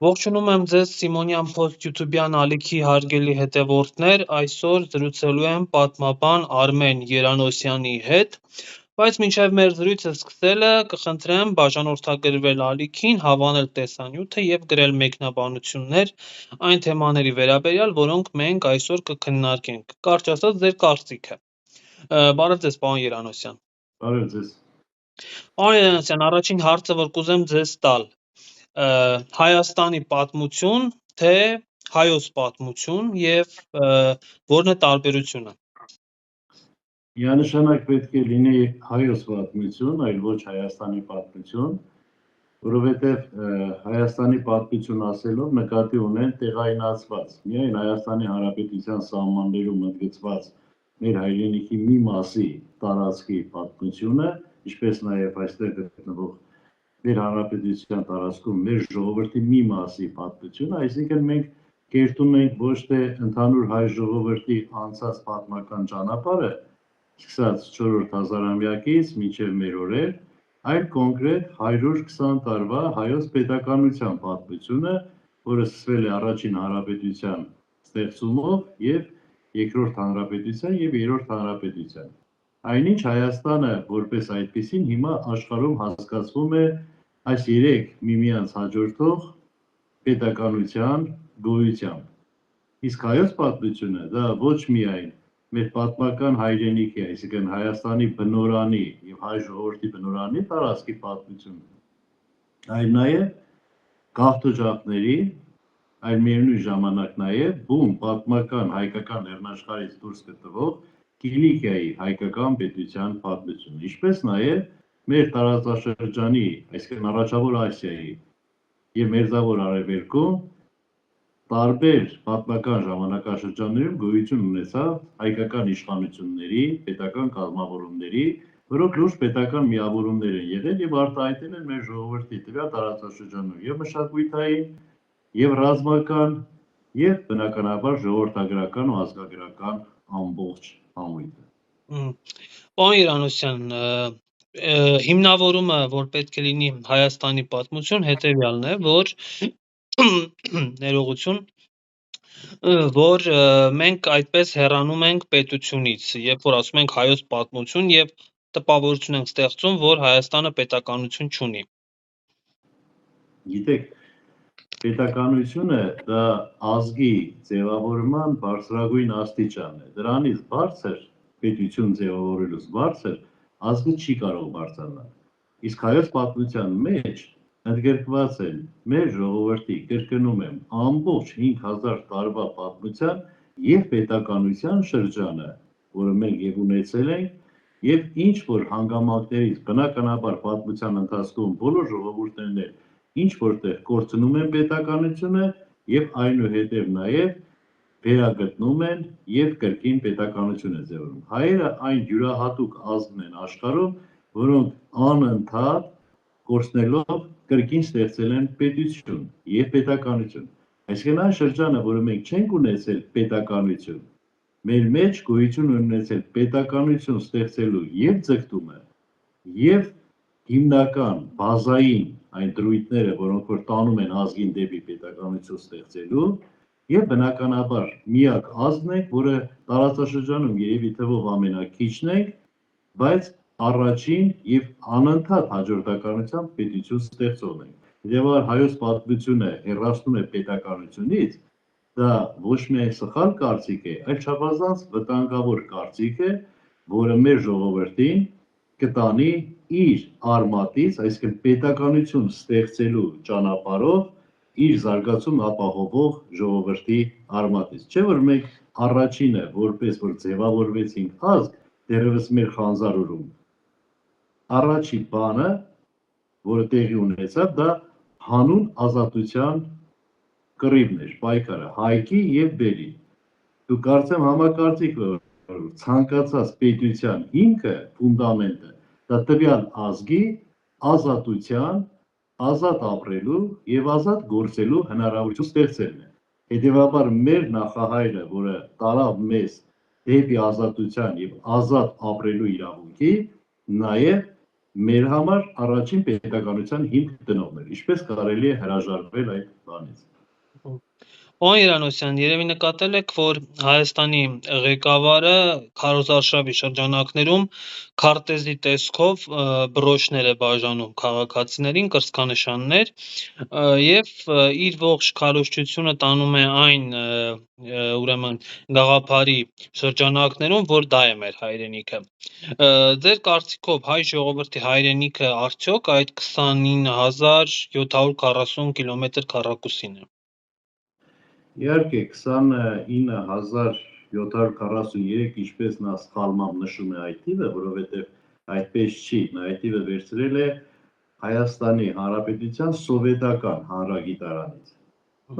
Ողջունում եմ ձեզ Սիմոնյան Post YouTube-յան ալիքի հարգելի հետևորդներ, այսօր զրուցելու եմ պատմաբան Արմեն Երանոսյանի հետ, բայց մինչև մեր զրույցը սկսելը կխնդրեմ բաժանորդագրվել ալիքին, հավանել տեսանյութը և գրել մեկնաբանություններ այն թեմաների վերաբերյալ, որոնք մենք այսօր կքննարկենք, կարճ ասած ձեր կարծիքը։ Բարև ձեզ, պարոն Երանոսյան։ Բարև ձեզ։ Պարոն Երանոսյան, առաջին հարցը, որ կուզեմ ձեզ տալ, Հայաստանի պատմություն, թե հայոց պատմություն և որն է տարբերությունը։ Միանշանակ պետք է լինի հայոց պատմություն, այլ ոչ Հայաստանի պատմություն, որովհետև Հայաստանի պատմություն ասելով նկատի ունեն տեղայնացված, միայն Հայաստանի Հանրապետության սահմաններում ընդգծված մեր հայրենիքի մի մասի տարածքի պատմությունը, ինչպես նաև այստեղ գտնվող մեր հանրապետության տարածքում մեր ժողովրդի մի մասի պատմությունը, այսինքն մենք կերտում ենք ոչ թե ընդհանուր հայ ժողովրդի անցած պատմական ճանապարհը, սկսած 4-րդ հազարամյակից մինչև մեր օրեր, այլ կոնկրետ 120 տարվա հայոց պետականության պատմությունը, որը սկսվել է առաջին հանրապետության ստեղծումով եւ երկրորդ հանրապետության եւ երրորդ հանրապետության։ Այնինչ Հայաստանը որպես այդպեսին հիմա աշխարհում հասկացվում է այս երեք միմյանց հաջորդող պետականության գոյությամբ։ Իսկ հայոց պատմությունը դա ոչ միայն մեր պատմական հայրենիքի, այսինքն Հայաստանի բնորանի եւ հայ ժողովրդի բնորանի տարածքի պատմությունն է, այլ նաեւ գաղթօջախների, այլ միևնույն ժամանակ նաեւ բուն պատմական հայկական լեռնաշխարհից դուրս գտնվող Կիլիկիայի հայկական պետության պատմությունը, ինչպես նաեւ մեր տարածաշրջանի, այսինքն առաջավոր Ասիայի եւ Մերձավոր Արևելքում տարբեր պատմական ժամանակաշրջաններում գոյություն ունեցավ հայկական իշխանությունների, պետական կազմավորումների, որոնք լուրջ պետական միավորումներ են եղել եւ արտահայտել են մեր ժողովրդի տվյալ տարածաշրջանում եւ մշակութային, եւ ռազմական, եւ բնականաբար ժողովրդագրական ու ազգագրական ամբողջ համույթը։ Պարոն Երանոսյան, հիմնավորումը, որ պետք է լինի Հայաստանի պատմություն, հետեւյալն է, որ ներողություն, որ մենք այդպես հեռանում ենք պետությունից, երբ որ ասում ենք հայոց պատմություն եւ տպավորություն ենք ստեղծում, որ Հայաստանը պետականություն չունի։ Գիտեք, պետականությունը դա ազգի ձևավորման բարձրագույն աստիճանն է։ Դրանից բարձր պետություն ձևավորելուց բարձր ազգը չի կարող բարձրանալ։ Իսկ հայոց պատմության մեջ ընդգրկված են մեր ժողովրդի, կրկնում եմ, ամբողջ 5000 տարվա պատմության եւ պետականության շրջանը, որը մենք եւ ունեցել ենք, եւ ինչ որ հանգամանքներից բնականաբար պատմության ընթացքում բոլոր ժողովուրդներն ինչ որտեղ կորցնում են պետականությունը եւ այնուհետեւ նաեւ վերագտնում են եւ կրկին պետականություն է ձևավորում։ Հայերը այն յուրահատուկ ազգն են աշխարհում, որոնք անընդհատ կորցնելով կրկին ստեղծել են պետություն եւ պետականություն։ Այսինքն այն շրջանը, որը մենք չենք ունեցել պետականություն, մեր մեջ գոյություն ունեցել պետականություն ստեղծելու եւ ձգտումը եւ հիմնական բազային այն դրույթները, որոնք որ տանում են ազգին դեպի պետականություն ստեղծելու եւ բնականաբար միակ ազգն է, որը տարածաշրջանում երևի թվով ամենակիչն է, բայց առաջին եւ անընդհատ հաջորդականությամբ պետություն ստեղծողն է։ Եվ հայոց պատմությունը հեռացնում է պետականությունից, դա ոչ միայն սխալ կարծիք է, այլ չափազանց վտանգավոր կարծիք է, որը մեր ժողովրդին կտանի իր արմատից, այսինքն պետականություն ստեղծելու ճանապարհով իր զարգացում ապահովող ժողովրդի արմատից։ Չէ՞ որ մենք առաջինը, որպես որ ձևավորվեցինք ազգ, դեռևս մեր խանձարուրում, առաջին բանը, որը տեղի ունեցավ, դա հանուն ազատության կռիվն էր, պայքարը, հայքի եւ բերի։ Դու կարծեմ համակարծիք, որ ցանկացած պետության հիմքը, ֆունդամենտը, դա տվյալ ազգի ազատության, ազատ ապրելու եւ ազատ գործելու հնարավորություն ստեղծելն է։ Հետևաբար մեր նախահայրը, որը տարավ մեզ դեպի ազատության եւ ազատ ապրելու իրավունքի, նաեւ մեր համար առաջին պետականության հիմք դնողն էր, ինչպես կարելի է հրաժարվել այդ բանից։ Պարոն Երանոսյան, երևի նկատել եք, որ Հայաստանի ղեկավարը քարոզարշավի շրջանակներում քարտեզի տեսքով բրոշներ է բաժանում քաղաքացիներին, կրծքանշաններ, եւ իր ողջ քարոզչությունը տանում է այն ուրեմն գաղափարի շրջանակներում, որ դա է մեր հայրենիքը։ Ձեր կարծիքով հայ ժողովրդի հայրենիքը արդյոք այդ 29740 կիլոմետր քառակուսին է։ Իհարկե 29743, ինչպես նա սխալմամբ նշում է այդ թիվը, որովհետև այդպես չի, նա այդ թիվը վերցրել է Հայաստանի Հանրապետության սովետական հանրագիտարանից։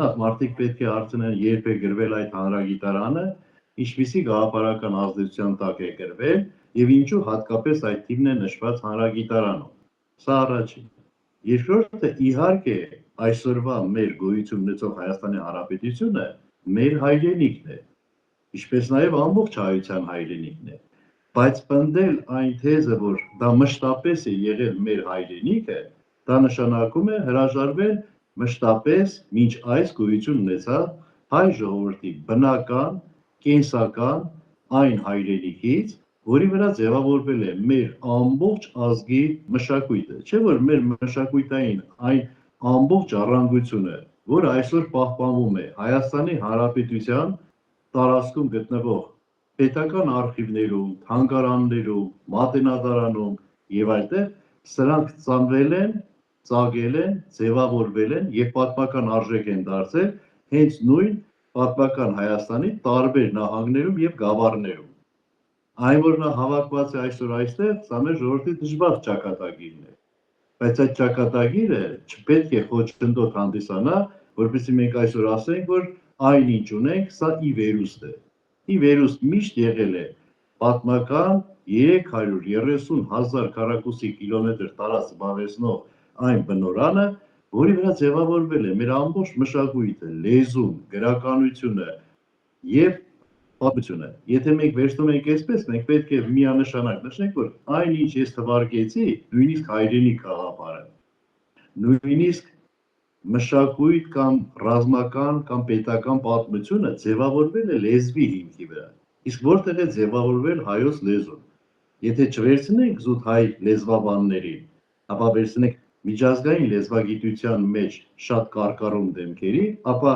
Նախ մարդիկ պետք է հարցնեն, երբ է գրվել այդ հանրագիտարանը, ինչպիսի գաղափարական ազդեցության տակ է գրվել եւ ինչու հատկապես այդ թիվն է նշված հանրագիտարանում։ Սա առաջին։ Երկրորդը իհարկե այսօրվա մեր գոյություն ունեցող Հայաստանի Հանրապետությունը մեր հայրենիքն է, ինչպես նաև ամբողջ հայության հայրենիքն է, բայց պնդել այն թեզը, որ դա մշտապես է եղել մեր հայրենիքը, դա նշանակում է հրաժարվել մշտապես մինչ այս գոյություն ունեցավ հայ ժողովրդի բնական, կենսական այն հայրենիքից, որի վրա ձևավորվել է մեր ամբողջ ազգի մշակույթը, չէ՞ որ մեր մշակույթային այն ամբողջ ժառանգությունը, որ այսօր պահպանվում է Հայաստանի Հանրապետության տարածքում գտնվող պետական արխիվներում, թանգարաններում, մատենադարանում եւ այլտեղ, սրանք ծնվել են, ծագել են, ձևավորվել են եւ պատմական արժեք են դարձել հենց նույն պատմական Հայաստանի տարբեր նահանգներում եւ գավառներում։ Այն որ նա հավաքված է այսօր այստեղ, սա մեր ժողովրդի դժբախտ ճակատագիրն է։ Բայց այդ ճակատագիրը չպետք է խոչընդոտ հանդիսանա, որպեսզի մենք այսօր ասենք, որ այնինչ ունենք, սա ի վերուստ է։ Ի վերուստ միշտ եղել է պատմական 330,000 քառակուսի կիլոմետր տարածք զբաղեցնող այն բնորանը, որի վրա ձևավորվել է մեր ամբողջ մշակույթը, լեզուն, գրականությունը եւ պատմությունը։ Եթե մենք վերցնում ենք այսպես, մենք պետք է միանշանակ նշենք, որ այնինչ ես թվարկեցի, նույնիսկ հայրենիք գաղափարը, նույնիսկ մշակույթ կամ ռազմական կամ պետական պատմությունը ձևավորվել է լեզվի հիմքի վրա։ Իսկ որտեղ է ձևավորվել հայոց լեզուն։ Եթե չվերցնենք զուտ հայ լեզվաբաններին, ապա վերցնենք միջազգային լեզվագիտության մեջ շատ կարկառուն դեմքերի, ապա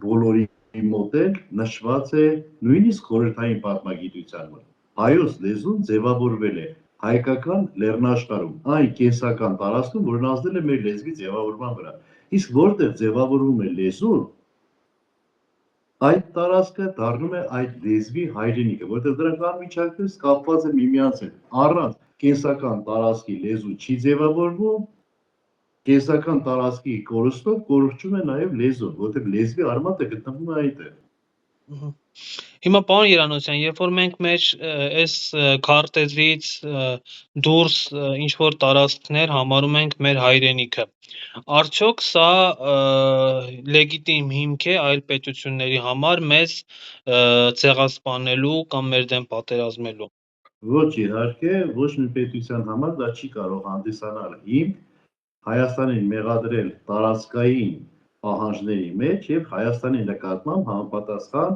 բոլորի մոտ էլ նշված է նույնիսկ խորհրդային պատմագիտության մեջ։ Հայոց լեզուն ձևավորվել է հայկական լեռնաշխարհում, այն կենսական տարածքում, որն ազդել է մեր լեզվի ձևավորման վրա։ Իսկ որտեղ ձևավորվում է լեզուն, այդ տարածքը դառնում է այդ լեզվի հայրենիքը, որտեղ դրանք անմիջապես կապված են միմյանց հետ։ Առանց կենսական տարածքի լեզու չի ձևավորվում, կենսական տարածքի կորստով կորչում է նաև լեզուն, որտեղ լեզվի արմատը գտնվում է այնտեղ։ Հիմա պարոն Երանոսյան, երբ որ մենք մեր այս քարտեզից դուրս ինչ որ տարածքներ համարում ենք մեր հայրենիքը, արդյոք սա լեգիտիմ հիմք է այլ պետությունների համար մեզ ցեղասպանելու կամ մեր դեմ պատերազմելու։ Ոչ, իհարկե, ոչ մի պետության համար դա չի կարող հանդիսանալ հիմք Հայաստանին մեղադրել տարածքային պահանջների մեջ եւ Հայաստանի նկատմամբ համապատասխան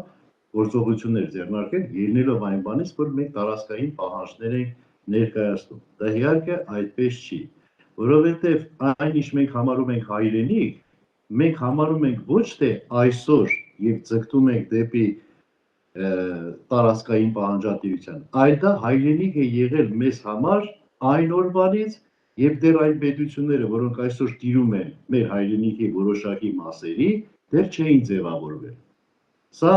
գործողություններ ձեռնարկել, ելնելով այն բանից, որ մենք տարածքային պահանջներ ենք ներկայացնում։ Դա իհարկե այդպես չի, որովհետեւ այն ինչ մենք համարում ենք հայրենիք, մենք համարում ենք ոչ թե այսօր եւ ձգտում ենք դեպի տարածքային պահանջատիրության, այլ դա հայրենիք է եղել մեզ համար այն օրվանից, եւ դեռ այն պետությունները, որոնք այսօր տիրում են մեր հայրենիքի որոշակի մասերի, դեռ չէին ձևավորվել։ Սա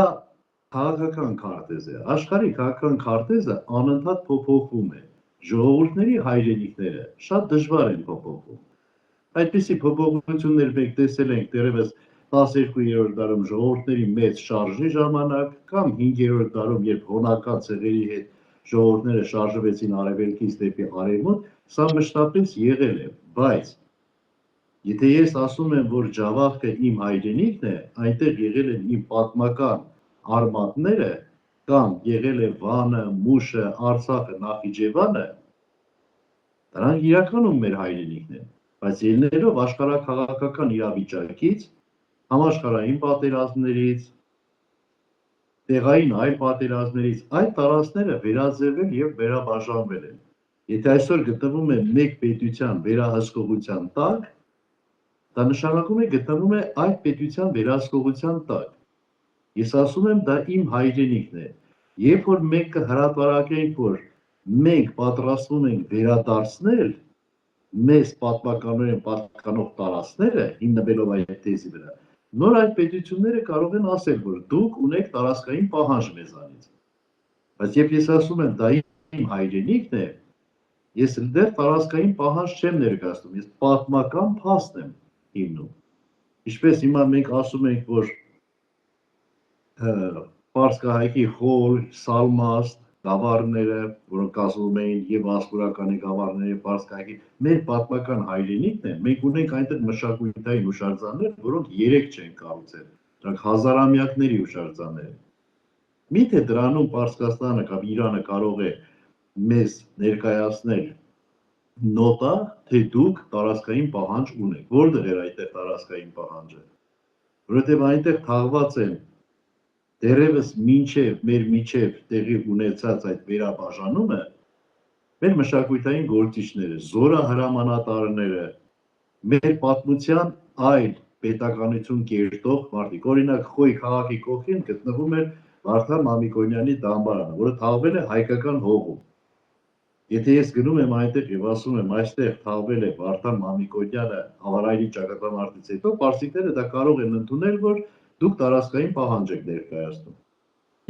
քաղաքական քարտեզ է։ Աշխարհի քաղաքական քարտեզը անընդհատ փոփոխվում է։ Ժողովուրդների հայրենիքները շատ դժվար են փոփոխվում։ Այդպիսի փոփոխություններ մենք տեսել ենք դեռևս 12-րդ դարում ժողովուրդների մեծ շարժի ժամանակ կամ 5-րդ դարում, երբ հոնական ցեղերի հետ ժողովուրդները շարժվեցին արևելքից դեպի արևմուտք, սա մշտապես եղել է, բայց եթե ես ասում եմ, որ Ջավախքը իմ հայրենիքն է, այնտեղ եղել են իմ պատմական արմատները կամ եղել է Վանը, Մուշը, Արցախը, Նախիջևանը, Դրանք իրականում մեր հայրենիքն են, բայց ելնելով աշխարհաքաղաքական իրավիճակից, համաշխարհային պատերազմներից, տեղային այլ պատերազմներից, այդ տարածքները վերաձևել եւ վերաբաժանվել են։ Եթե այսօր գտնվում է մեկ պետության վերահսկողության տակ, դա նշանակում է գտնվում է այդ պետության վերահսկողության տակ։ Ես ասում եմ, դա իմ հայրենիքն է։ Երբ որ մենք կհրապարակենք, որ մենք պատրաստվում ենք վերադարձնել մեզ պատմականորեն պատկանող տարածքները, հիմնվելով այդ թեզի վրա, նոր այդ պետությունները կարող են ասել, որ դուք ունեք տարածքային պահանջ մեզանից։ Բայց երբ ես ասում եմ, դա իմ հայրենիքն է, ես դեռ տարածքային պահանջ չեմ ներկայացնում, ես պատմական փաստ եմ հիմնում։ Ինչպես հիմա մենք ասում ենք, որ Պարսկահայքի խոր, սալմաստ գավառները, որոնք կազմում էին եւ ասպուրականի գավառները, Պարսկահայքի, մեր պատմական հայրենիքն է, մենք ունենք այնտեղ մշակութային հուշարձաններ, որոնք 3 չեն կառուցել, դրանք հազարամյակների հուշարձաններ են։ Միթե դրանում Պարսկաստանը կամ Իրանը կարող է մեզ ներկայացնել նոտա, թե դուք տարածքային պահանջ ունեք, որտեղ էր այդտեղ տարածքային պահանջը, որովհետև այնտեղ թաղված են դերևս մեր միջև տեղի ունեցած այդ վերաբաժանումը, մեր մշակութային գործիչները, զորահրամանատարները, մեր պատմության այլ պետականություն կերտող մարդիկ, օրինակ Խոյ քաղաքի կողքին գտնվում էր Վարդան Մամիկոնյանի դամբարանը, որը թաղվել է հայկական հողում։ Եթե ես գնում եմ այնտեղ եւ ասում եմ, այստեղ թաղվել է Վարդան Մամիկոնյանը Ավարայրի ճակատամարտից հետո, պարսիկները դա կարող են ընդունել, որ դուք տարածքային պահանջ եք ներկայացնում։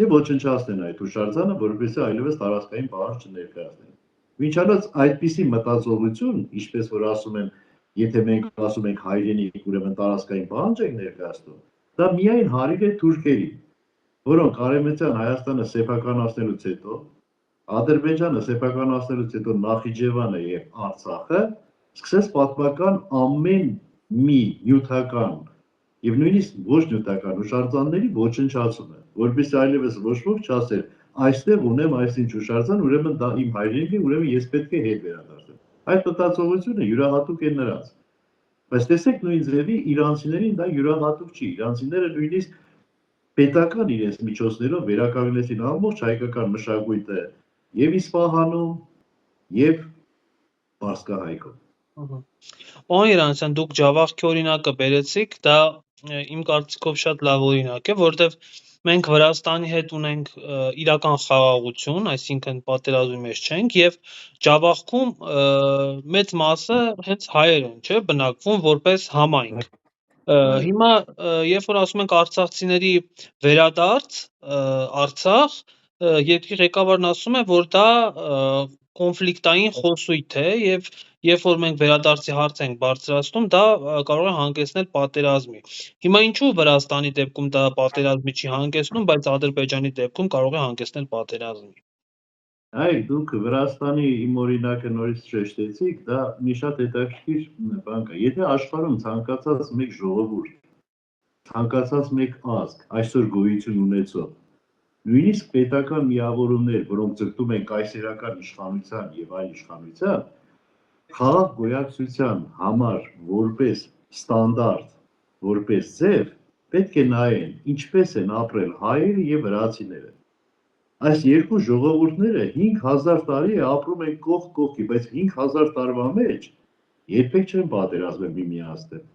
Եվ ոչնչացնեն այդ հուշարձանը, որովհետեւ այլևս տարածքային պահանջ չներկայացնեն։ Մինչդեռ այդպիսի մտածողություն, ինչպես որ ասում են, եթե մենք ասում ենք հայրենիք, ուրեմն տարածքային պահանջ եք ներկայացնում, դա միայն հարիր է թուրքերին, որոնք արևմտյան Հայաստանը սեփականացնելուց հետո, Ադրբեջանը սեփականացնելուց հետո Նախիջևանը եւ Արցախը սկսեց պատմական ամեն մի նյութական եւ նույնիսկ ոչ նյութական հուշարձանների ոչնչացումը, որովհետեւ այլևս ոչ ոք չասեր, այստեղ ունեմ այսինչ հուշարձան, ուրեմն դա իմ հայրենիքն է, ուրեմն ես պետք է հետ վերադարձեմ։ Այդ մտածողությունը յուրահատուկ է նրանց։ Բայց տեսեք նույն ձևի իրանցիներին դա յուրահատուկ չի։ Իրանցիները նույնիսկ պետական իրենց միջոցներով վերականգնեցին ամբողջ հայկական մշակույթը եւ Իսպահանում եւ Պարսկահայքում։ Պարոն Երանցյան, դուք Ջավախքի օրինակը բերեցիք, դա իմ կարծիքով շատ լավ օրինակ է, որովհետեւ մենք Վրաստանի հետ ունենք իրական խաղաղություն, այսինքն պատերազմի մեջ չենք եւ Ջավախքում մեծ մասը հենց հայեր են, չէ, բնակվում որպես համայնք։ Հիմա երբ որ ասում ենք արցախցիների վերադարձ Արցախ, երկրի ղեկավարն ասում է, որ դա կոնֆլիկտային խոսույթ է եւ երբ որ մենք վերադարձի հարց ենք բարձրացնում, դա կարող է հանգեցնել պատերազմի։ Հիմա ինչու Վրաստանի դեպքում դա պատերազմի չի հանգեցնում, բայց Ադրբեջանի դեպքում կարող է հանգեցնել պատերազմի։ Այ դուք Վրաստանի իմ օրինակը նորից շեշտեցիք, դա մի շատ հետաքրքիր բան կա։ Եթե աշխարհում ցանկացած մեկ ժողովուրդ, ցանկացած մեկ ազգ այսօր գոյություն ունեցող, նույնիսկ պետական միավորումներ, որոնք ձգտում են կայսերական իշխանության եւ այլ իշխանության, խաղաղ գոյակցության համար որպես ստանդարտ, որպես ձև, պետք է նայեն ինչպես են ապրել հայերը եւ վրացիները։ Այս երկու ժողովուրդները 5000 տարի է ապրում են կողք կողքի, բայց 5000 տարվա մեջ երբեք չեն պատերազմել միմյանց դեմ։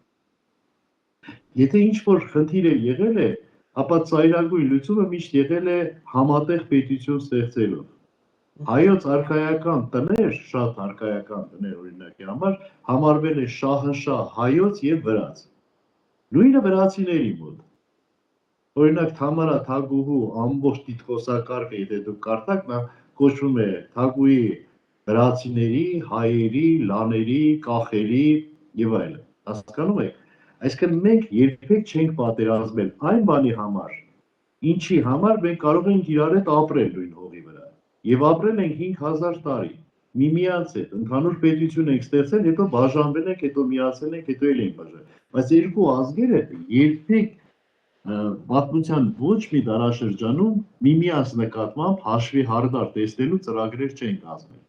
Եթե ինչ-որ խնդիր է եղել է, ապա ծայրագույն լուծումը միշտ եղել է համատեղ պետություն ստեղծելով։ Հայոց արքայական տներ, շատ արքայական տներ օրինակի համար, համարվել է շահնշահ հայոց եւ վրաց։ Նույնը վրացիների մոտ։ Օրինակ Թամարա Թագուհու ամբողջ տիտղոսակարգը, եթե դուք կարդաք, նա կոչվում է Թագուհի վրացիների, հայերի, լաների, կախերի եւ այլն։ Հասկանում եք։ Այսինքն մենք երբեք չենք պատերազմել այն բանի համար, ինչի համար մենք կարող ենք իրար հետ ապրել նույն հողի վրա։ Եվ ապրել ենք 5000 տարի։ Միմյանց հետ ընդհանուր պետություն ենք ստեղծել, հետո բաժանվել ենք, հետո միացել ենք, հետո էլ ենք բաժանել։ Բայց երկու ազգերը երբեք պատմության ոչ մի դարաշրջանում միմյանց նկատմամբ հաշվի հարդար տեսնելու ծրագրեր չեն կազմել։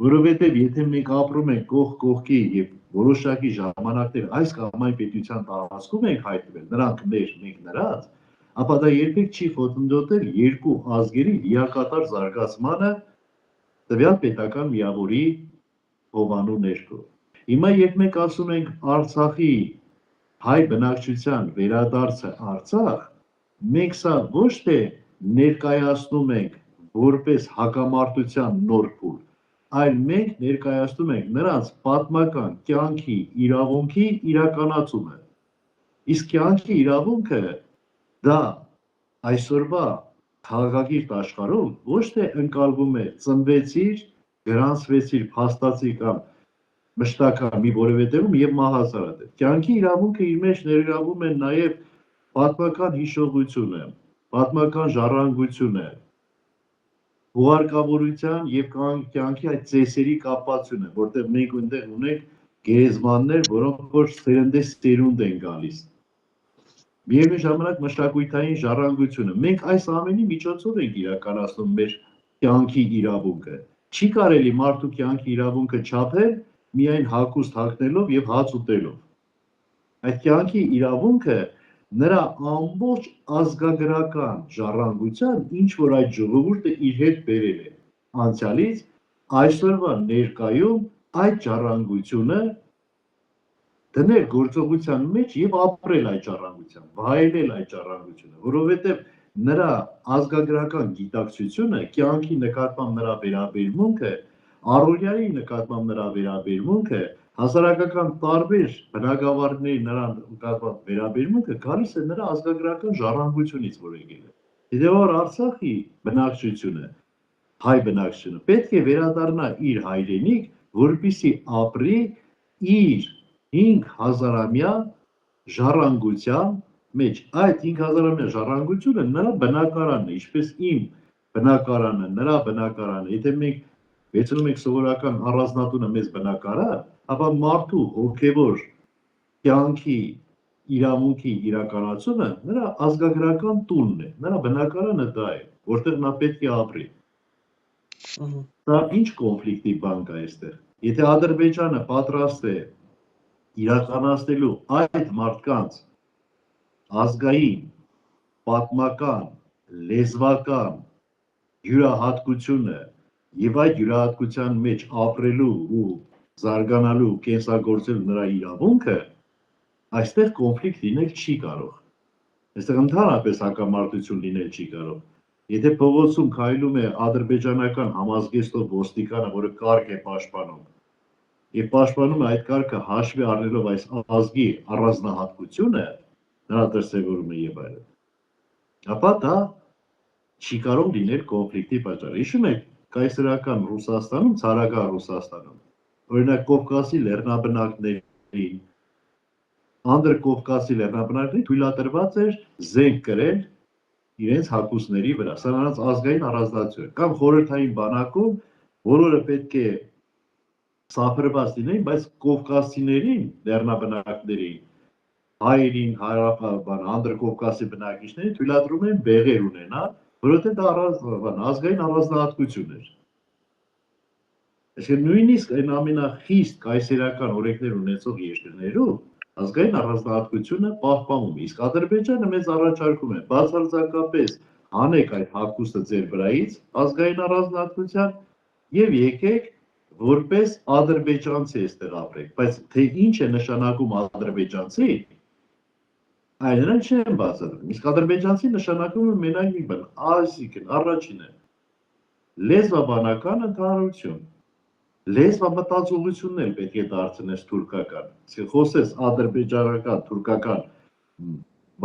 որովհետև եթե մենք ապրում ենք կողք կողքի եւ որոշակի ժամանակներ այս կամ այն պետության տարածքում ենք հայտնվել, նրանք մեր, մենք նրանց, ապա դա երբեք չի խոչընդոտել երկու ազգերի լիակատար զարգացմանը տվյալ պետական միավորի հովանու ներքո։ Հիմա երբ մենք ասում ենք Արցախի հայ բնակչության վերադարձը Արցախ, մենք սա ոչ թե ներկայացնում ենք որպես հակամարտության նոր փուլ, այլ մենք ներկայացնում ենք նրանց պատմական կյանքի իրավունքի իրականացումը։ Իսկ կյանքի իրավունքը դա այսօրվա քաղաքակիրթ աշխարհում ոչ թե ընկալվում է ծնվեցիր, գրանցվեցիր, փաստացի կամ մշտական մի որևէ տեղում եւ մահացարդ է։ Կյանքի իրավունքը իր մեջ ներգրավում է նաեւ պատմական հիշողությունը, պատմական ժառանգությունը, հուղարկավորության եւ կյանքի այդ ծեսերի կապվածությունը, որտեղ մենք այնտեղ ունենք գերեզմաններ, որոնք որ սերնդեսերունդ են գալիս։ Միևնույն ժամանակ մշակութային ժառանգությունը։ Մենք այս ամենի միջոցով ենք իրականացնում մեր կյանքի իրավունքը։ Չի կարելի մարդու կյանքի իրավունքը չափել միայն հագուստ հագնելով եւ հաց ուտելով։ Այդ կյանքի իրավունքը նրա ամբողջ ազգագրական ժառանգության, ինչ որ այդ ժողովուրդը իր հետ բերել է անցյալից, այսօրվա ներկայում այդ ժառանգությունը դնել գործողության մեջ եւ ապրել այդ ժառանգությամբ, վայելել այդ ժառանգությունը, որովհետեւ նրա ազգագրական գիտակցությունը, կյանքի նկատմամբ նրա վերաբերմունքը, առօրյայի նկատմամբ նրա վերաբերմունքը, հասարակական տարբեր բնագավառների նրա նկատմամբ վերաբերմունքը գալիս է նրա ազգագրական ժառանգությունից, որ եկել է։ Հետևաբար Արցախի բնակչությունը, հայ բնակչությունը պետք է վերադառնա իր հայրենիք, որպեսզի ապրի իր 5000-ամյա ժառանգության մեջ։ Այդ 5000-ամյա ժառանգությունը նրա բնակարանն է, ինչպես իմ բնակարանը, նրա բնակարանը։ Եթե մենք վերցնում ենք սովորական առանձնատունը մեծ բնակարան, ապա մարդու հոգևոր կյանքի իրավունքի իրականացումը նրա ազգագրական տունն է, նրա բնակարանը դա է, որտեղ նա պետք է ապրի։ Դա ինչ կոնֆլիկտի բան կա այստեղ։ Եթե Ադրբեջանը պատրաստ է իրականացնելու այդ մարդկանց ազգային, պատմական, լեզվական յուրահատկությունը եւ այդ յուրահատկության մեջ ապրելու ու զարգանալու, կենսագործելու նրա իրավունքը, այստեղ կոնֆլիկտ լինել չի կարող։ Այստեղ ընդհանրապես հակամարտություն լինել չի կարող։ Եթե փողոցում քայլում է ադրբեջանական համազգեստով ոստիկանը, որը կարգ է պաշտպանում, եւ պաշտպանում է այդ կարգը հաշվի առնելով այս ազգի առանձնահատկությունը, նրա դրսևորումը եւ այլն, ապա դա չի կարող լինել կոնֆլիկտի պատճառ։ Հիշում եք կայսերական Ռուսաստանում, ցարական Ռուսաստանում, օրինակ Կովկասի լեռնաբնակներին, Անդրկովկասի լեռնաբնակներին թույլատրված էր զենք կրել իրենց հակուսների վրա, սա նրանց ազգային առանձնահատկություն է, կամ խորհրդային բանակում բոլորը պետք է սափրված լինեին, բայց կովկասիներին, լեռնաբնակներին, հայերին, Անդրկովկասի բնակիչներին թույլատրում են բեղեր ունենալ, որովհետև դա ազգային առանձնահատկություն էր։ Այսինքն նույնիսկ այն ամենախիստ կայսերական օրենքներ ունեցող երկրներում ազգային առանձնահատկությունը պահպանվում է, իսկ Ադրբեջանը մեզ առաջարկում է բացարձակապես հանեք այդ հագուստը ձեր վրայից ազգային առանձնահատկության եւ եկեք որպես ադրբեջանցի այստեղ ապրեք, բայց թե ինչ է նշանակում ադրբեջանցի, այլն չեն բացատրում։ Իսկ ադրբեջանցի նշանակում է մենակ մի բան, այսինքն առաջինը լեզվաբանական ընդհանրություն, լեզվամտածողությունն էլ պետք է դարձնես թուրքական, իսկ խոսես ադրբեջանական, թուրքական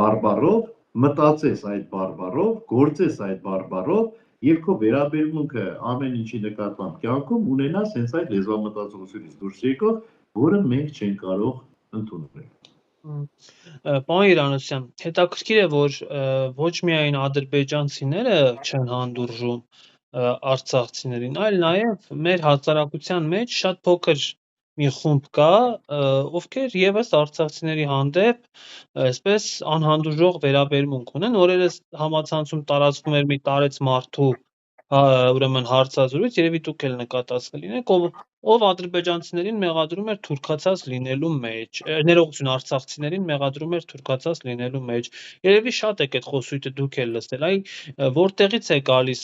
բարբառով, մտածես այդ բարբառով, գործես այդ բարբառով եւ քո վերաբերմունքը ամեն ինչի նկատմամբ կյանքում ունենաս հենց այդ լեզվամտածողությունից դուրս եկող, որը մենք չենք կարող ընդունել։ Պարոն Երանոսյան, հետաքրքիր է, որ ոչ միայն ադրբեջանցիները չեն հանդուրժում արցախցիներին, այլ նաև մեր հասարակության մեջ շատ փոքր մի խումբ կա, ովքեր եւս արցախցիների հանդեպ այսպես անհանդուրժող վերաբերմունք ունեն։ Օրերս համացանցում տարածվում էր մի տարեց մարդու ուրեմն հարցազրույց, երևի դուք էլ նկատած կլինեք, ով ադրբեջանցիներին մեղադրում էր թուրքացած լինելու մեջ, ներողություն արցախցիներին մեղադրում էր թուրքացած լինելու մեջ։ Երևի շատ եք այդ խոսույթը դուք էլ լսել, այ որտեղից է գալիս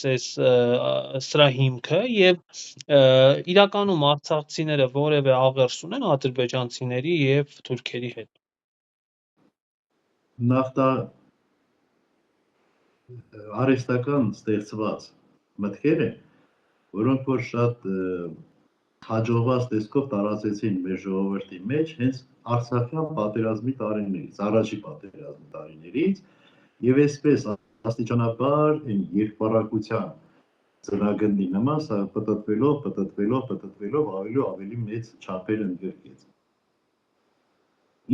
սրա հիմքը եւ իրականում արցախցիները որևէ աղերս ունեն ադրբեջանցիների եւ թուրքերի հետ։ Նախ դա արհեստական ստեղծված մտքեր են, որոնք որ շատ հաջողված տեսքով տարածեցին մեր ժողովրդի մեջ հենց արցախյան պատերազմի տարիներից, առաջի պատերազմի տարիներից, եւ այսպես աստիճանաբար այն երկպառակության ծրագնդի նման սա պտտվելով ավելի մեծ չափեր ընդգրկեց։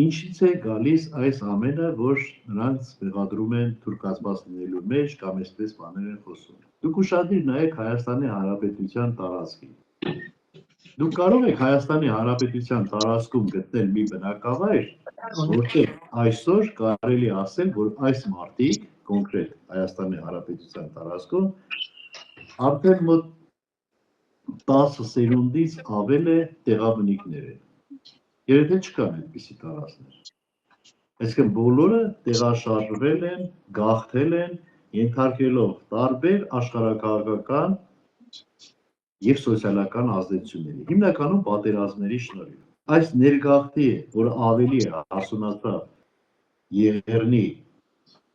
Ինչից է գալիս այս ամենը, որ նրանց մեղադրում են թուրքացված լինելու մեջ կամ այսպես բաներ են խոսում։ Դուք ուշադիր նայեք Հայաստանի Հանրապետության տարածքին։ Դուք կարող եք Հայաստանի Հանրապետության տարածքում գտնել մի բնակավայր, որտեղ այսօր կարելի ասել, որ այս մարդիկ, կոնկրետ Հայաստանի Հանրապետության տարածքում, արդեն մոտ 10 սերունդից ավել է տեղաբնիկներ են։ Երբ չկան այդպիսի տարածքներ։ Այսինքն բոլորը տեղաշարժվել են, գաղթել են, ենթարկելով տարբեր աշխարհաքաղաքական եւ սոցիալական ազդեցությունների, հիմնականում պատերազմների շնորհիվ։ Այս ներգաղթի է, որը ավելի է հասունացավ Եղեռնի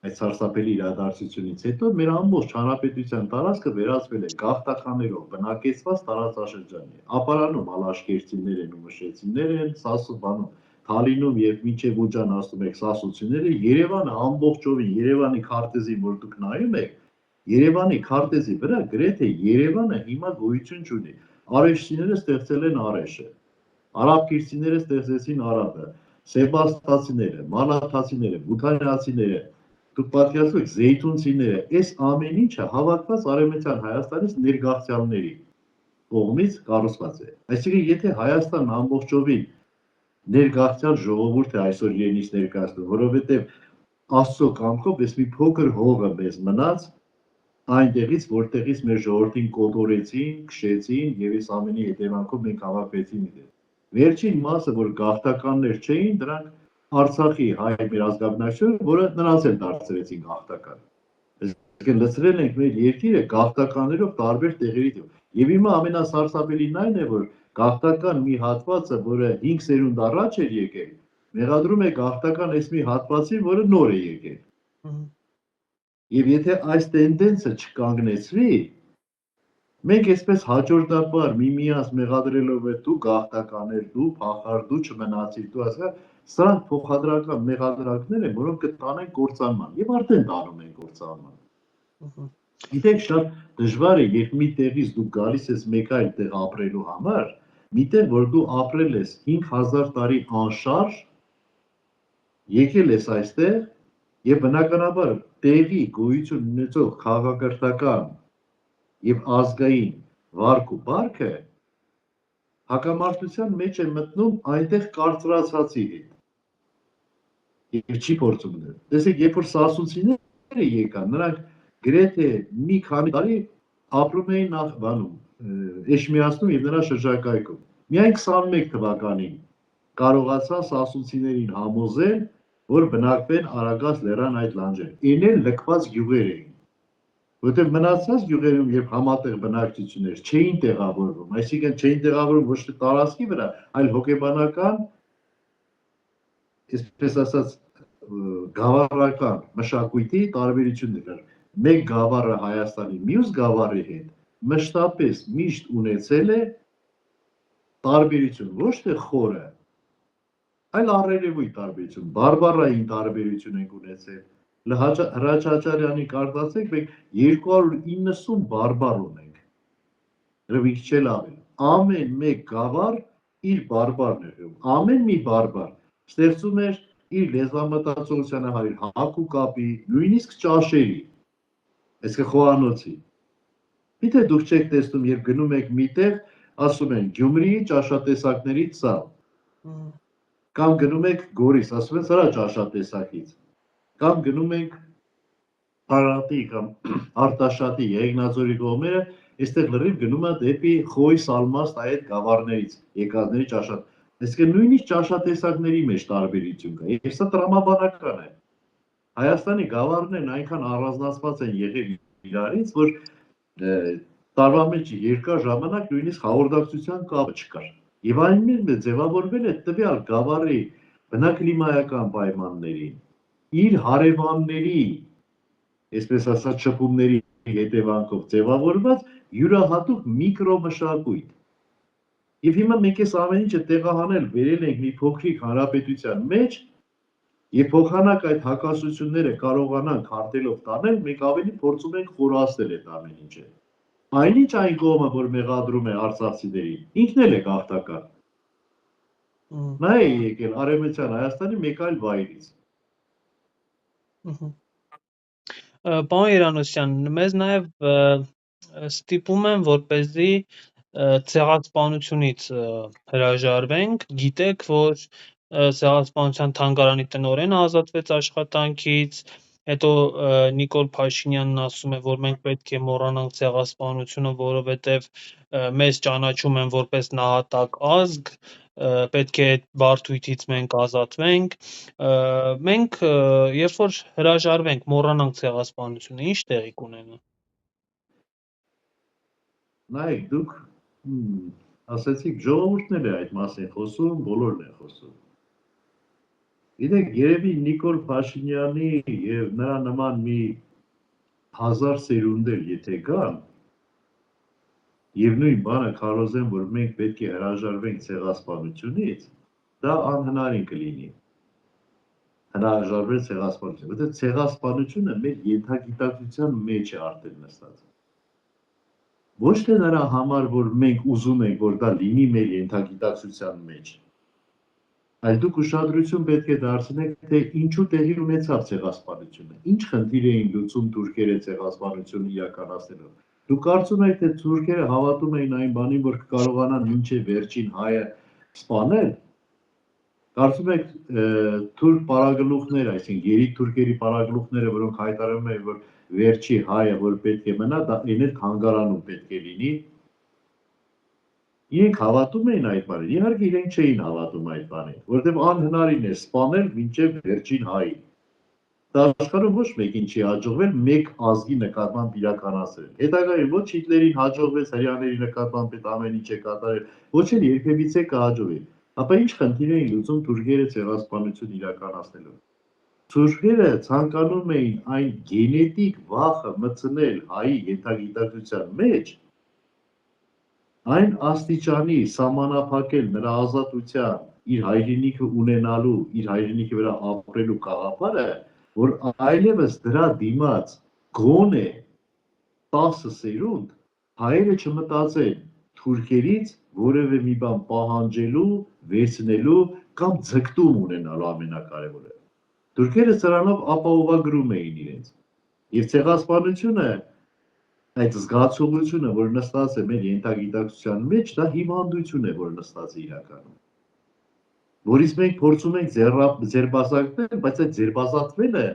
այս սարսափելի իրադարձությունից հետո մեր ամբողջ հանրապետության տարածքը վերածվել է գաղթականներով բնակեցված տարածաշրջանի։ Ապարանում ալաշկերտցիներ են ու մշեցիներ են, Սասուբանում, Թալինում եւ մինչեւ Ուջան ասում եք սասուցիները, Երևանը ամբողջովին Երևանի քարտեզին, որ դուք նայում եք, Երևանի քարտեզի վրա գրեթե Երևանը հիմա գոյություն չունի։ Արեշցիները ստեղծել են Արեշը, արաբկիրցիները ստեղծեցին Արաբը, սեբաստացիները, մանաթացիները, բութանացիները, դուք պատկերացրեք զեյթունցիները, այս ամեն ինչը հավաքված արևմտյան Հայաստանից ներգաղթյալների կողմից կառուցված է։ Այսինքն եթե Հայաստանն ամբողջովին ներգաղթյալ ժողովուրդ է այսօր իրենից ներկայացնում, որովհետև Աստծո կամքով այս մի փոքր հողը մեզ մնաց այնտեղից, որտեղից մեր ժողովրդին կոտորեցին, քշեցին եւ այս ամենի հետևանքով մենք հավաքվեցին իրեն։ Վերջին մասը, որ գաղթականներ չէին, դրանք Արցախի հայ մեր ազգաբնակչությունը, որը նրանց էլ դարձրեցին գաղթական։ Այսինքն լցրել ենք մեր երկիրը գաղթականներով տարբեր տեղերից։ Եվ հիմա ամենասարսափելին այն է, որ գաղթական մի հատվածը, որը 5 սերունդ առաջ էր եկել, մեղադրում է գաղթական այս մի հատվածին, որը նոր է եկել։ Եվ եթե այս տենդենսը չկանգնեցվի, մենք այսպես հաջորդաբար միմյանց մեղադրելով է դու գաղթական ես, դու փախար, դու չմնացիր, դու ասա, սրանք փոխադրական մեղադրանքներ են, որոնք կտանեն կործանման, եւ արդեն տանում են կործանման։ Գիտեք, շատ դժվար է, երբ մի տեղից դու գալիս ես մեկ այլ տեղ ապրելու համար, միտեղ, որ դու ապրել ես 5000 տարի անշարժ, եկել ես այստեղ եւ բնականաբար տեղի գոյություն ունեցող քաղաքակրթական եւ ազգային վարք ու բարքը հակամարտության մեջ է մտնում այնտեղ կարծրացածի հետ եւ չի փորձում դնել։ Տեսեք, երբ որ սասունցիները եկան, նրանք գրեթե մի քանի տարի ապրում էին Նախվանում, Էջմիածնում եւ նրա շրջակայքում։ Միայն 21 թվականին կարողացան սասունցիներին համոզել, որ բնակվեն Արագած լեռան այդ լանջեր։ Ինել լքված գյուղեր էին։ Որտեղ մնացած գյուղերում երբ համատեղ բնակչություններ չէին տեղավորվում, այսինքն չէին տեղավորվում ոչ թե տարածքի վրա, այլ հոգեբանական, այսպես ասած, գավառական մշակույթի տարբերություններ կար։ Մեկ գավառը Հայաստանի մյուս գավառի հետ մշտապես միշտ ունեցել է տարբերություն, ոչ թե խորը, այլ առերևույթ տարբերություն, բարբառային տարբերություն ենք ունեցել։ Հրաչ Աճարյանի կարդացեք, մենք 290 բարբառ ունենք։ Ռվիք չել ավել։ Ամեն մեկ գավառ իր բարբառն է։ Ամեն մի բարբառ ստեղծում էր իր լեզվամտածողությանը հարիր հակ ու կապի, նույնիսկ ճաշերի, այսինքն խոհանոցի։ Միթե դուք չեք տեսնում, երբ գնում եք միտեղ, ասում են Գյումրիի ճաշատեսակներից սա։ Կամ գնում եք Գորիս, ասում են սրա ճաշատեսակից։ Կամ գնում եք Արարատի կամ Արտաշատի Եղեգնաձորի կողմերը այստեղ լրիվ գնում է դեպի Խոյ Սալմաստ այդ գավառներից եկածների ճաշատ։ Այսինքն նույնիսկ ճաշատեսակների մեջ տարբերություն կա։ Եվ սա տրամաբանական է։ Հայաստանի գավառներն այնքան առանձնացված են եղել իրարից, որ տարվա մեջ երկար ժամանակ նույնիսկ հաղորդակցության կապը չկար։ Եվ այն մեկը ձևավորվել է տվյալ գավառի բնակլիմայական պայմաններին, իր հարևանների, այսպես ասած, շփումների հետևանքով ձևավորված յուրահատուկ միկրոմշակույթ։ Եվ հիմա մենք այս ամեն ինչը տեղահանել վերել ենք մի փոքրիկ հանրապետության մեջ, եւ փոխանակ այդ հակասությունները կարողանանք հարտելով տանել, մենք ավելի փորձում ենք խորացնել այդ ամեն ինչը։ Այնինչ այն կողմը, որ մեղադրում է արցախցիներին, ինքն էլ է գաղթական։ Նա է եկել Արևմտյան Հայաստանի մեկ այլ վայրից։ Պարոն Երանոսյան, մեզ նաև ստիպում են, որպեսզի ցեղասպանությունից հրաժարվենք, գիտեք, որ ցեղասպանության թանգարանի տնօրենը ազատվեց աշխատանքից, հետո Նիկոլ Փաշինյանն ասում է, որ մենք պետք է մոռանանք ցեղասպանությունը, որովհետև մեզ ճանաչում են որպես նահատակ ազգ, պետք է այդ բարդույթից մենք ազատվենք։ Մենք երբ որ հրաժարվենք, մոռանանք ցեղասպանությունը, ինչ տեղի կունենա։ Նայեք, դուք ասացիք, ժողովուրդն էլ է այդ մասին խոսում, բոլորն են խոսում։ Գիտեք, երևի Նիկոլ Փաշինյանի եւ նրա նման մի 1000 սերունդեր եթե կան, եւ նույն բանը քարոզեն, որ մենք պետք է հրաժարվենք ցեղասպանությունից, դա անհնարին կլինի։ Հրաժարվել ցեղասպանությունից, որտեղ ցեղասպանությունը մեր ենթագիտակցության մեջ է արդեն նստած։ Ոչ թե նրա համար, որ մենք ուզում ենք, որ դա լինի մեր ենթագիտակցության մեջ, այլ դուք ուշադրություն պետք է դարձնեք, թե ինչու տեղի ունեցավ ցեղասպանությունը, ինչ խնդիր էին լուծում թուրքերը ցեղասպանությունը իրականացնելով։ Դուք կարծում եք, թե թուրքերը հավատում էին այն բանին, որ կկարողանան մինչև վերջին հայը սպանել։ Կարծում եք թուրք պարագլուխները, այսինքն երիկ թուրքերի պարագլուխները, որոնք հայտարարում են, որ վերջի հայը, որ պետք է մնա, դա այն էլ թանգարանում պետք է լինի։ Իրենք հավատում էին այդ բանին, իհարկե իրենք չէին հավատում այդ բանին, որովհետև անհնարին է սպանել մինչև վերջին հայի։ Դա աշխարհում ոչ մեկին չի հաջողվել մեկ ազգի նկատմամբ իրականացնել։ Հետագայում ոչ Հիտլերին հաջողվեց հрьяաների նկատմամբ այդ ամեն ինչը կատարել, ոչ էլ երբևիցե կհաջողվի։ Ապա ինչ խնդիր էին լուծում թուրքերը ցեղասպանություն իրականացնելով։ Թուրքերը ցանկանում էին այն գենետիկ վախը մտցնել հայի ենթագիտակցության մեջ, այն աստիճանի սահմանափակել նրա ազատության, իր հայրենիքը ունենալու, իր հայրենիքի վրա ապրելու գաղափարը, որ այլևս դրա դիմաց գոնե 10 սերունդ հայերը չմտածեն թուրքերից որևէ մի բան պահանջելու, վերցնելու կամ ձգտում ունենալու ամենակարևորը։ Թուրքերը սրանով ապահովագրում էին իրենց։ Եվ ցեղասպանությունը, այդ զգացողությունը, որ նստած է մեր ենթագիտակցության մեջ, դա հիվանդություն է, որ նստած է իրականում։ Որից մենք փորձում ենք ձերբազատվել, բայց այդ ձերբազատվելը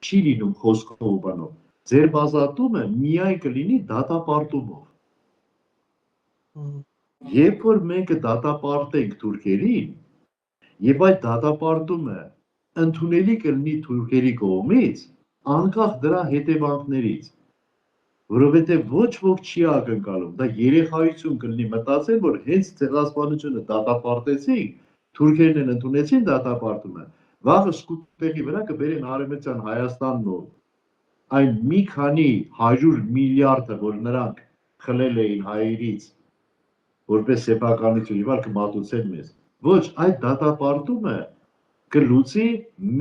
չի լինում խոսքով ու բանով։ Ձերբազատումը միայն կլինի դատապարտումով։ Երբ որ մենք դատապարտենք թուրքերին, եւ այդ դատապարտումը ընդունելի կլինի թուրքերի կողմից, անկախ դրա հետևանքներից, որովհետև ոչ ոք չի ակնկալում, դա երեխայություն կլինի մտածել, որ հենց ցեղասպանությունը դատապարտեցին, թուրքերն են ընդունեցին դատապարտումը, վաղը սկուտեղի վրա կբերեն Արևմտյան Հայաստանն ու այն մի քանի 100 միլիարդը, որ նրանք խլել էին հայերից, որպես սեփականություն, իվար կմատուցեն մեզ։ Ոչ, այդ դատապարտումը կլուծի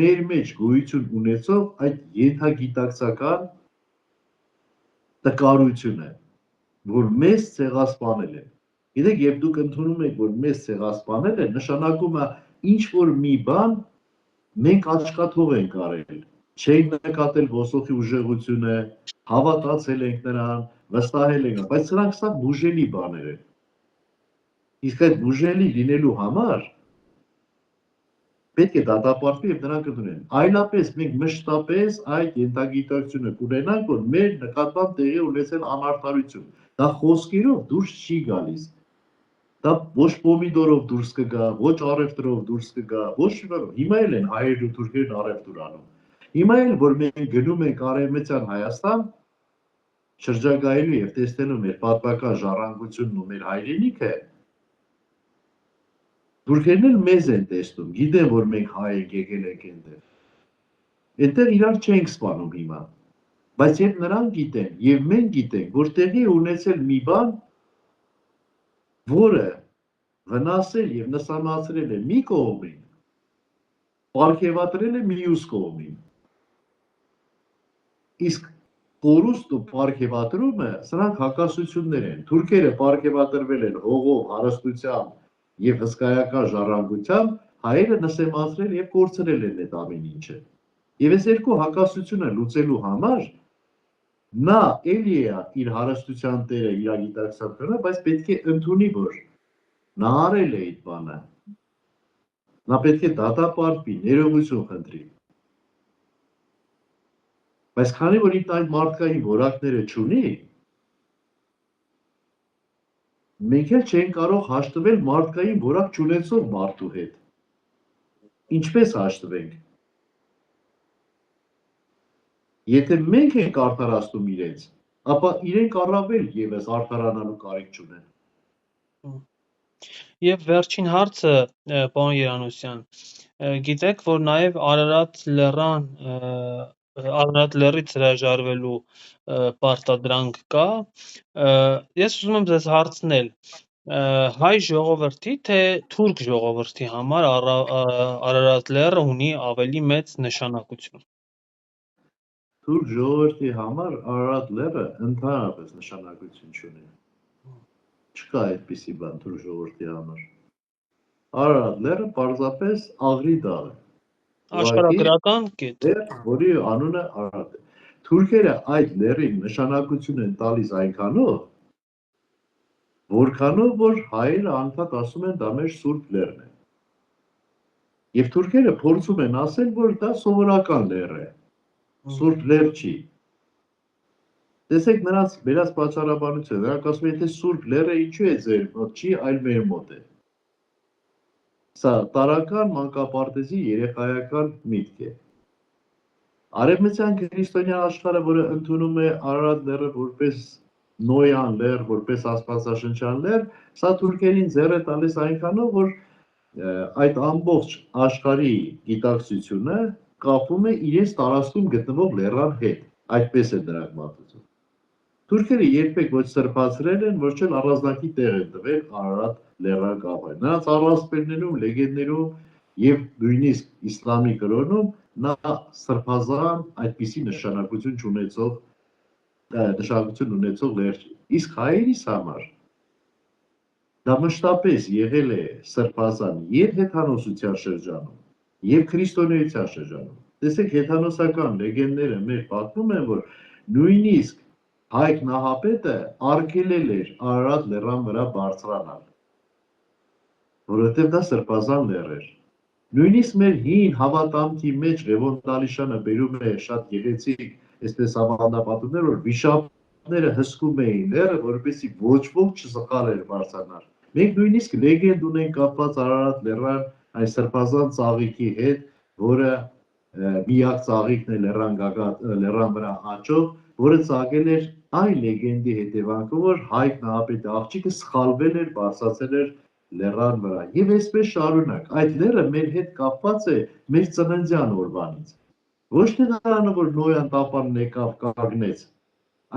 մեր մեջ գոյություն ունեցող այդ ենթագիտակցական տկարությունը, որ մեզ ցեղասպանել են։ Գիտեք, երբ դուք ընդունում եք, որ մեզ ցեղասպանել են, նշանակում է ինչ որ մի բան մենք աչքաթող ենք արել, չենք նկատել ոսոխի ուժեղությունը, հավատացել ենք նրան, վստահել ենք, բայց սրանք սա բուժելի բաներ են։ Իսկ այդ բուժելի լինելու համար պետք է դատապարտվի եւ նրանք կդնեն։ Այլապես մենք մշտապես այդ ենթագիտակցությունը կունենանք, որ մեր նկատմամբ տեղի ունեցել անարդարություն։ Դա խոսքերով դուրս չի գալիս։ Դա ոչ պոմիդորով դուրս կգա, ոչ առևտրով դուրս կգա, ոչ մի բանով։ Հիմա էլ են հայերն ու թուրքերն առևտուր անում։ Հիմա էլ որ մենք գնում ենք Արևմտյան Հայաստան, շրջագայելու եւ տեսնելու մեր պատմական ժառանգությունն ու մեր հայրենիքը, թուրքերն էլ մեզ են տեսնում, գիտեն, որ մենք հայ ենք եկել ենք այնտեղ։ Այնտեղ իրար չենք սպանում հիմա։ Բայց երբ նրանք գիտեն եւ մենք գիտենք, որ տեղի է ունեցել մի բան, որը վնասել եւ նսանացրել է մի կողմին, պարգևատրել է մյուս կողմին։ Իսկ կորուստը ու պարգևատրումը սրանք հակասություններ են։ Թուրքերը պարգևատրվել են հողով, հարստությամբ եւ հսկայական ժառանգությամբ, հայերը նսեմացրել եւ կորցրել են այդ ամեն ինչը։ Եվ այս երկու հակասությունը լուծելու համար նա էլի է իր հարստության տերը, իր գիտակցության տերը, բայց պետք է ընդունի, որ նա արել է այդ բանը։ Նա պետք է դատապարտվի, ներողություն խնդրի։ Բայց քանի որ ինքն այդ մարդկային որակները չունի, մենք էլ չենք կարող հաշտվել մարդկային որակ չունեցող մարդու հետ։ Ինչպես հաշտվենք։ Եթե մենք ենք արդարացնում իրենց, ապա իրենք առավել եւս արդարանալու կարիք չունեն։ Եվ վերջին հարցը, պարոն Երանոսյան, գիտեք, որ նաև Արարատ լեռից հրաժարվելու պարտադրանք կա, ես ուզում եմ ձեզ հարցնել, հայ ժողովրդի թե թուրք ժողովրդի համար Արարատ լեռը ունի ավելի մեծ նշանակություն։ Թուրք ժողովրդի համար Արարատ լեռը ընդհանրապես նշանակություն չունի։ Չկա այդպիսի բան թուրք ժողովրդի համար։ Արարատ լեռը պարզապես աղրի դաղ է։ Աշխարհագրական կետ։ Որի անունը Արարատ է։ Թուրքերը այդ լեռին նշանակություն են տալիս այնքանով, որքանով որ հայերը անդադ ասում են դա մեր սուրբ լեռն է։ Եվ թուրքերը փորձում են ասել, որ դա սովորական լեռ է։ Սուրբ լեռ չի։ Տեսեք նրանց վերած պատճառաբանությունը, նրանք ասում են, եթե սուրբ լեռը ինչու է ձեր մոտ չի, այլ մեր մոտ է։ Սա տարական մանկապարտեզի երեխայական միտք է։ Արևմտյան քրիստոնյա աշխարհը, որը ընդունում է Արարատ լեռը որպես նոյան լեռ, որպես աստվածաշնչյան լեռ, սա թուրքերին ձեռ է տալիս այնքանով, որ այդ ամբողջ աշխարհի գիտակցությունը կապում է իրենց տարածքում գտնվող լեռան հետ, այդպես է դրանք մատուցում։ Թուրքերը երբեք ոչ սրբացրել են, ոչ էլ առանձնակի տեղ են տվել Արարատ լեռան կապային։ Նրանց առասպելներում, լեգենդներում եւ նույնիսկ իսլամի կրոնում նա սրբազան այդպիսի նշանակություն ունեցող լեռ չի։ Իսկ հայերիս համար դա մշտապես եղել է սրբազան եւ հեթանոսության շրջանում, եւ քրիստոնեության շրջանում։ Տեսեք, հեթանոսական լեգենդները մեր պատմում են, որ նույնիսկ Հայկ Նահապետը արգելել էր Արարատ լեռան վրա բարձրանալ, որովհետև դա սրբազան լեռ էր։ Նույնիսկ մեր հին հավատամքի մեջ Լևոն Տալիշյանը բերում է շատ գեղեցիկ, այսպես ավանդապատումներ, որ վիշապները հսկում էին լեռը, որպեսզի ոչ ոք չսխալեր բարձրանալ։ Մենք նույնիսկ լեգենդ ունենք կապված Արարատ լեռան այս սրբազան ծաղիկի հետ, որը միակ ծաղիկն է լեռան վրա աճող, որը ծագել էր այն լեգենդի հետևանքով, որ Հայկ Նահապետի աղջիկը սխալվել էր, բարձրացել էր լեռան վրա։ Եվ այսպես շարունակ, այդ լեռը մեր հետ կապված է մեր ծննդյան օրվանից։ Ոչ թե նրանով, որ Նոյան տապանն եկավ կանգնեց,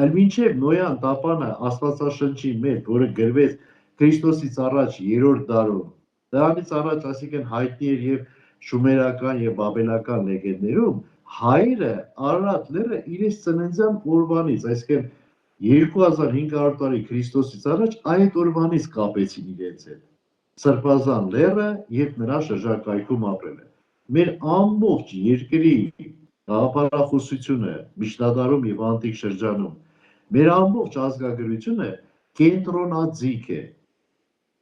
այլ մինչև Նոյան տապանը Աստվածաշնչի մեջ, որը գրվեց Քրիստոսից առաջ 3-րդ դարում, դրանից առաջ, այսինքն հայտնի էր եւ շումերական եւ բաբելական լեգենդներում, հայերը Արարատ լեռը իրենց ծննդյան օրվանից, այսինքն 2500 տարի Քրիստոսից առաջ այդ օրվանից կապեցին իրենց հետ։ Սրբազան լեռը եւ նրա շրջակայքում ապրել է։ Մեր ամբողջ երկրի գաղափարախոսությունը միջնադարում եւ անտիկ շրջանում, մեր ամբողջ ազգագրությունը կենտրոնաձիգ է։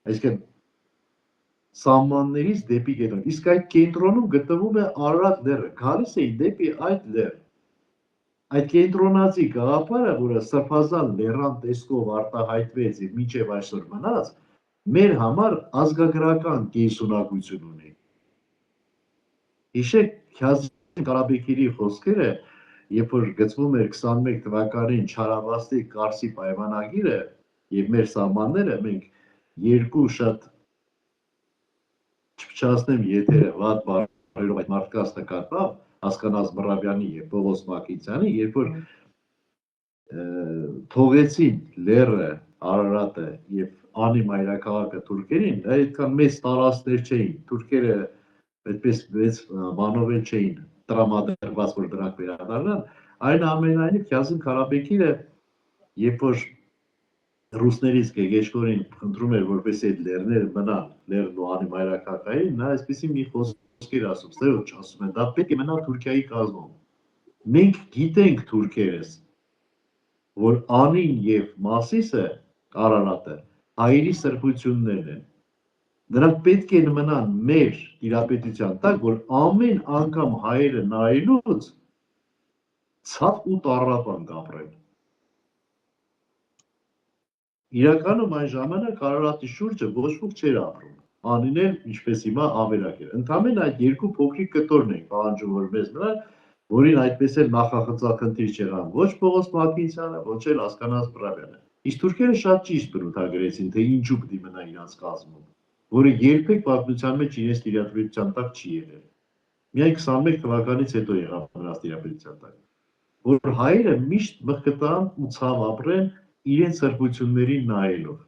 Այսինքն սահմաններից դեպի կենտրոն։ Իսկ այդ կենտրոնում գտնվում է Արարատ լեռը, գալիս էին դեպի այդ լեռ։ Այդ կենտրոնացի գաղափարը, որը սրբազան լեռան տեսքով արտահայտվեց եւ մինչեւ այսօր մնաց, մեր համար ազգագրական կենսունակություն ունի։ Հիշեք Քազım Կարապետյանի խոսքերը, երբ որ գծվում էր 21 թվականին Չարաբաստիկ Կարսի պայմանագիրը եւ մեր սահմանները, մենք երկու շատ չփչացնեմ եթերը վատ բարերով այդ մարդկանց նկատմամբ հասկանաս Մռավյանի եւ Պողոս Մակիցյանի, երբ որ թողեցին լեռը Արարատը եւ անի մայրաքաղաքը թուրքերին, դա այդքան մեծ տարածքներ չէին, թուրքերը այդպես մեծ բանով չէին տրամադրված, որ դրանք վերադառնան, այնուամենայնիվ Քազım Կարապետյանը, երբ որ ռուսներից Գեգեշկորին խնդրում էր, որպես այդ լեռները մնան, լեռն ու անի մայրաքաղաքային, նա այսպեսի մի խոսքեր ասում, Սերոջ ասում է, դա պետք է մնա Թուրքիայի կազմում։ Մենք գիտենք թուրքերս, որ անին եւ Մասիսը, Արարատը, հայերի սրբություններն են։ Նրանք պետք է մնան մեր իրապետության տակ, որ ամեն անգամ հայերը նայելուց ցավ ու տառապան կապրեն։ Իրականում այն ժամանակ Արարատի շուրջը ոչ ոք չէր ապրում։ Անին էլ ինչպես հիմա ավերակ էր։ Ընդամենը այդ երկու փոքրիկ կտորն են պահանջում, որ մեզ մնան, որին այդպես էլ նախախնդիր չեղան ոչ Պողոս Մակիցյանը, ոչ էլ հասկանաս Մռավյանը։ Իսկ թուրքերը շատ ճիշտ բնութագրեցին, թե ինչու պետք է մնա իրանց կազմում, որը երբեք պատմության մեջ իրենց տիրապետության տակ չի եղել։ Միայն 21 թվականից հետո եղավ նրանց տիրապետության տակ, որ հայերը միշտ մխկտան ու ցավ ապրեն իրենց սրբություններին նայելով։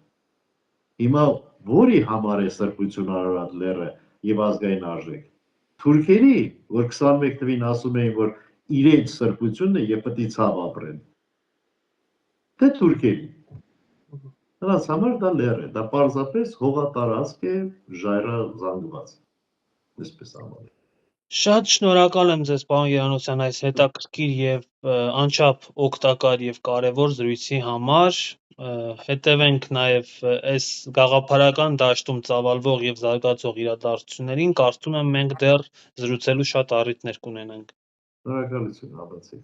Հիմա որի համար է սրբություն Արարատ լեռը եւ ազգային արժեք։ Թուրքերի, որ 21 թվին ասում էին, որ իրենց սրբությունն է եւ պետք է ցավ ապրեն։ Թե թուրքերի։ Նրանց համար դա լեռ է, դա պարզապես հողատարածք է, ժայռազանգված։ Այսպես ամեն։ Շատ շնորհակալ եմ ձեզ, պարոն Երանոսյան, այս հետաքրքիր եւ անչափ օգտակար եւ կարեւոր զրույցի համար։ Հետևենք նաեւ այս գաղափարական դաշտում ծավալվող եւ զարգացող իրադարձություններին, կարծում եմ մենք դեռ զրուցելու շատ առիթներ կունենանք։ Շնորհակալություն, հանդիպենք։